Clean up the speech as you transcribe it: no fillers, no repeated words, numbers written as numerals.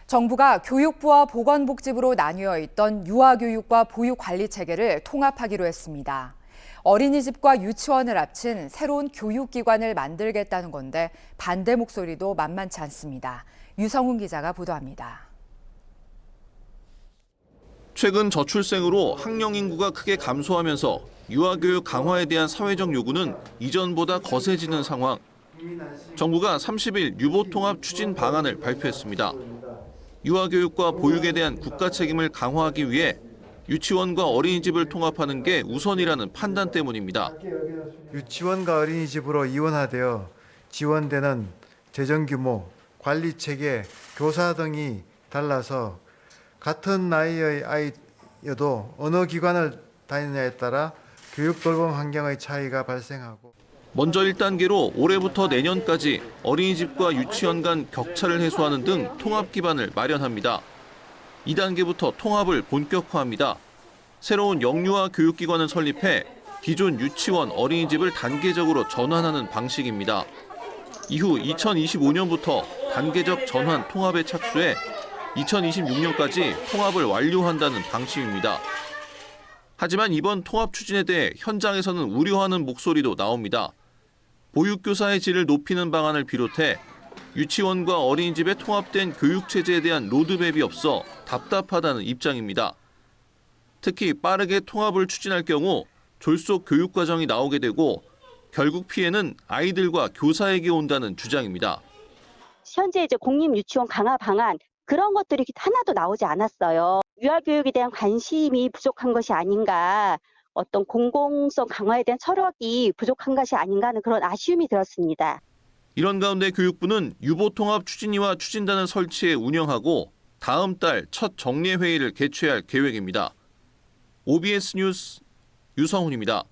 정부가 교육부와 보건복지부로 나뉘어 있던 유아교육과 보육관리 체계를 통합하기로 했습니다. 어린이집과 유치원을 합친 새로운 교육기관을 만들겠다는 건데 반대 목소리도 만만치 않습니다. 유성훈 기자가 보도합니다. 최근 저출생으로 학령 인구가 크게 감소하면서 유아교육 강화에 대한 사회적 요구는 이전보다 거세지는 상황. 정부가 30일 유보통합 추진 방안을 발표했습니다. 유아교육과 보육에 대한 국가 책임을 강화하기 위해 유치원과 어린이집을 통합하는 게 우선이라는 판단 때문입니다. 유치원과 어린이집으로 이원화되어 지원되는 재정 규모, 관리 체계, 교사 등이 달라서 같은 나이의 아이여도 어느 기관을 다니느냐에 따라 교육 돌봄 환경의 차이가 발생하고 먼저 1단계로 올해부터 내년까지 어린이집과 유치원 간 격차를 해소하는 등 통합 기반을 마련합니다. 2단계부터 통합을 본격화합니다. 새로운 영유아 교육기관을 설립해 기존 유치원, 어린이집을 단계적으로 전환하는 방식입니다. 이후 2025년부터 단계적 전환 통합에 착수해 2026년까지 통합을 완료한다는 방침입니다. 하지만 이번 통합 추진에 대해 현장에서는 우려하는 목소리도 나옵니다. 보육교사의 질을 높이는 방안을 비롯해 유치원과 어린이집에 통합된 교육체제에 대한 로드맵이 없어 답답하다는 입장입니다. 특히 빠르게 통합을 추진할 경우 졸속 교육과정이 나오게 되고 결국 피해는 아이들과 교사에게 온다는 주장입니다. 현재 이제 공립유치원 강화 방안 그런 것들이 하나도 나오지 않았어요. 유아교육에 대한 관심이 부족한 것이 아닌가, 어떤 공공성 강화에 대한 철학이 부족한 것이 아닌가 하는 그런 아쉬움이 들었습니다. 이런 가운데 교육부는 유보통합 추진위와 추진단을 설치해 운영하고 다음 달 첫 정례회의를 개최할 계획입니다. OBS 뉴스 유성훈입니다.